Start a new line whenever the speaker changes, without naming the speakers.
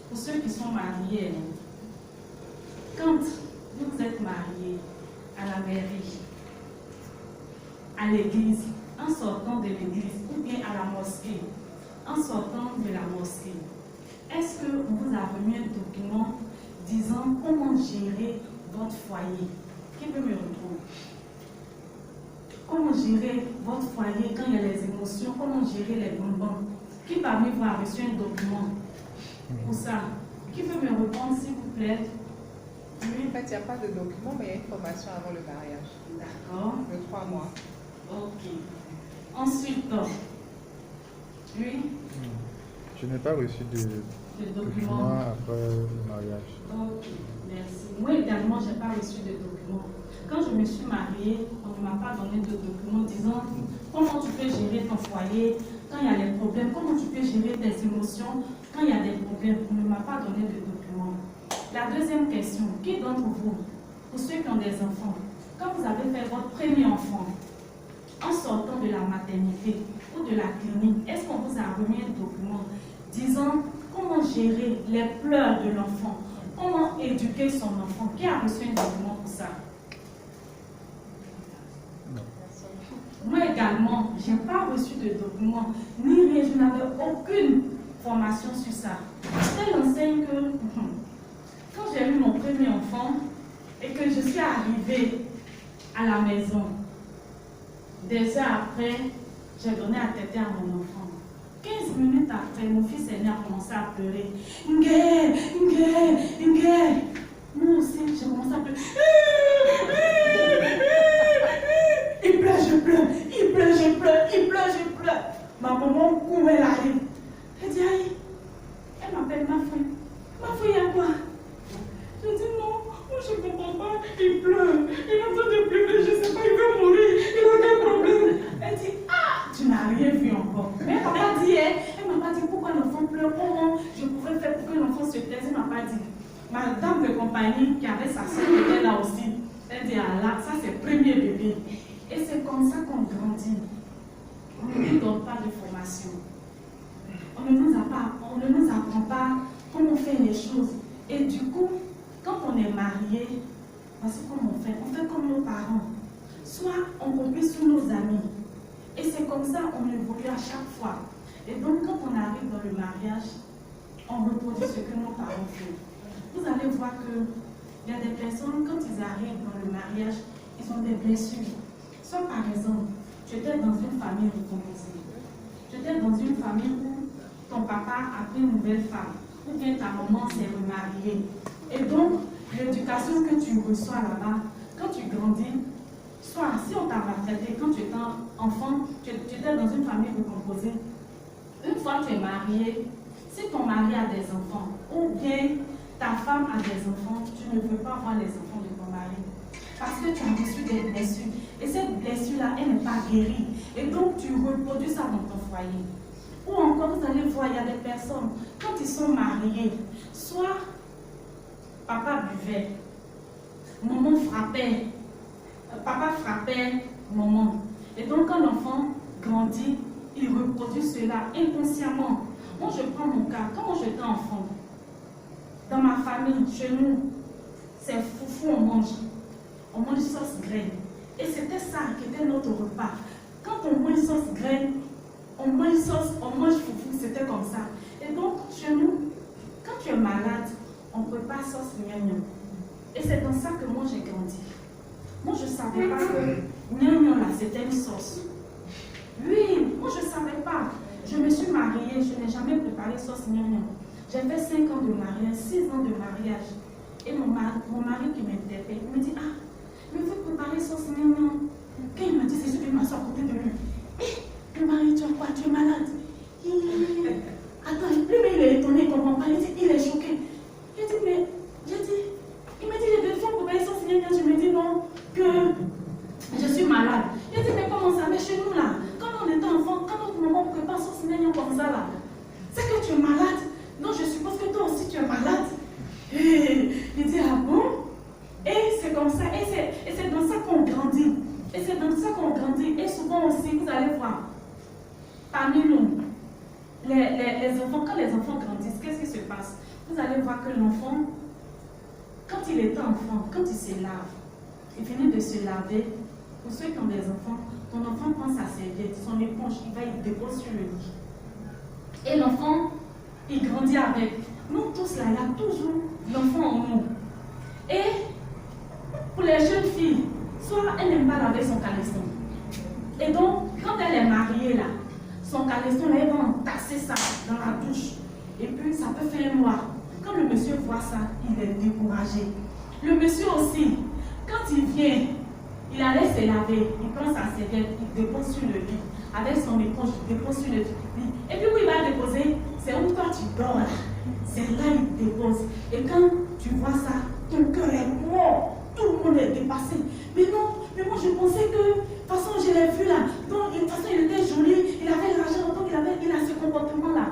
pour ceux qui sont mariés, quand vous êtes mariés à la mairie, à l'église, en sortant de l'église ou bien à la mosquée, en sortant de la mosquée, est-ce qu'on vous a remis un document disant comment gérer votre foyer? Qui peut me répondre? Comment gérer votre foyer quand il y a les émotions? Comment gérer les bonbons? Qui parmi vous a reçu un document pour ça? Qui peut me répondre, s'il vous plaît?
Oui, en fait, il n'y a pas de document, mais il y a une formation avant le mariage.
D'accord.
De 3 mois.
Ok. Ensuite, oui.
Je n'ai pas reçu de documents après le mariage.
Ok, merci. Moi également, je n'ai pas reçu de documents. Quand je me suis mariée, on ne m'a pas donné de documents disant comment tu peux gérer ton foyer quand il y a des problèmes, comment tu peux gérer tes émotions quand il y a des problèmes. On ne m'a pas donné de documents. La deuxième question, qui d'entre vous, pour ceux qui ont des enfants, quand vous avez fait votre premier enfant, en sortant de la maternité ou de la clinique, est-ce qu'on vous a remis un document disant comment gérer les pleurs de l'enfant, comment éduquer son enfant? Qui a reçu un document pour ça? Moi également, je n'ai pas reçu de document, ni rien, je n'avais aucune formation sur ça. Elle enseigne que quand j'ai eu mon premier enfant et que je suis arrivée à la maison, 2 heures après, j'ai donné à téter à mon enfant. 15 minutes après, mon fils aîné a commencé à pleurer. Ngé. Moi aussi, j'ai commencé à pleurer. Il pleure, je pleure. Il pleure, je pleure. Il pleure, je pleure. Ma maman court, elle arrive. Elle dit, aïe. Elle m'appelle ma fille. Ma fille, à quoi? Je dis, non, moi je ne comprends pas. Il pleure. Il est en train de pleurer. Je ne sais pas, il va mourir. Il a quel problème? Elle dit, ah, tu n'as rien vu encore. Mais elle m'a pas dit, elle m'a pas dit pourquoi l'enfant pleure, comment je pouvais faire pour que l'enfant se taise. Elle m'a pas dit. Ma dame de compagnie qui avait sa soeur qui était là aussi, elle dit, ah là, ça c'est le premier bébé. Et c'est comme ça qu'on grandit. On ne nous donne pas de formation. On ne nous apprend pas comment faire les choses. Et du coup, quand on est marié, voici comment on fait comme nos parents. Soit on copie sur nos amis. Et c'est comme ça qu'on évolue à chaque fois. Et donc, quand on arrive dans le mariage, on reproduit ce que nos parents font. Vous allez voir qu'il y a des personnes, quand ils arrivent dans le mariage, ils ont des blessures. Soit par exemple, tu étais dans une famille recomposée. Tu étais dans une famille où ton papa a pris une nouvelle femme. Ou bien ta maman s'est remariée. Et donc, l'éducation que tu reçois là-bas, quand tu grandis, soit si on t'a maltraité, quand tu étais enfant, tu étais dans une famille recomposée. Une fois que tu es marié, si ton mari a des enfants, ou bien ta femme a des enfants, tu ne veux pas voir les enfants de ton mari. Parce que tu as reçu des blessures. Et cette blessure-là, elle n'est pas guérie. Et donc, tu reproduis ça dans ton foyer. Ou encore, vous allez voir, il y a des personnes, quand ils sont mariés, soit papa buvait, maman frappait, papa frappait maman. Et donc, quand l'enfant grandit, il reproduit cela inconsciemment. Moi, je prends mon cas. Quand moi j'étais enfant, dans ma famille, chez nous, c'est foufou, on mange sauce graine. Et c'était ça qui était notre repas. Quand on mange sauce graine, on mange foufou, c'était comme ça. Et donc, chez nous, quand tu es malade, on prépare sauce gnagnon. Et c'est dans ça que moi j'ai grandi. Moi, je ne savais pas que gnagnon là, c'était une sauce. Oui, moi je ne savais pas. Je me suis mariée, je n'ai jamais préparé sauce gnagnon. J'ai fait 5 ans de mariage, 6 ans de mariage. Et mon mari qui m'interpelle, il me dit, ah, mais vous préparez sauce gnagnon. Quand il m'a dit, c'est sûr que je m'assois à côté de lui. Eh, le mari, tu as quoi? Tu es malade? Attends, lui, il est étonné, il ne comprend pas. Il dit, il est choqué. Il m'a dit, j'ai besoin de préparer sauce gnagnon. Je me dis, non, que je suis malade. Il dit, mais comment ça? Mais chez nous, là, quand on était enfant, quand notre maman prépare sauce gnagnon comme ça, là, c'est que tu es malade. Non, je suppose que toi aussi, tu es malade. Et il dit, ah bon? Et c'est comme ça, et c'est dans ça qu'on grandit. Et c'est dans ça qu'on grandit. Et souvent aussi, vous allez voir, parmi nous, les enfants, quand les enfants grandissent, vous allez voir que l'enfant, quand il était enfant, quand il se lave, il finit de se laver. Pour ceux qui ont des enfants, ton enfant prend sa serviette, son éponge, il dépose sur le lit. Et l'enfant, il grandit avec. Nous tous là, il y a toujours l'enfant en nous. Et pour les jeunes filles, soit elle n'aime pas laver son caleçon. Et donc, quand elle est mariée là, son caleçon, elle va entasser ça dans la douche. Et puis, ça peut faire noir. Quand le monsieur voit ça, il est découragé. Le monsieur aussi, quand il vient, il allait se laver, il prend sa serviette, il dépose sur le lit. Avec son éponge, il dépose sur le lit. Et puis où il va déposer, c'est où toi tu dors là. C'est là il dépose. Et quand tu vois ça, ton cœur est mort. Tout le monde est dépassé. Mais non, mais moi je pensais que, de toute façon je l'ai vu là. Donc, de toute façon il était joli, il avait l'argent, donc il a ce comportement là.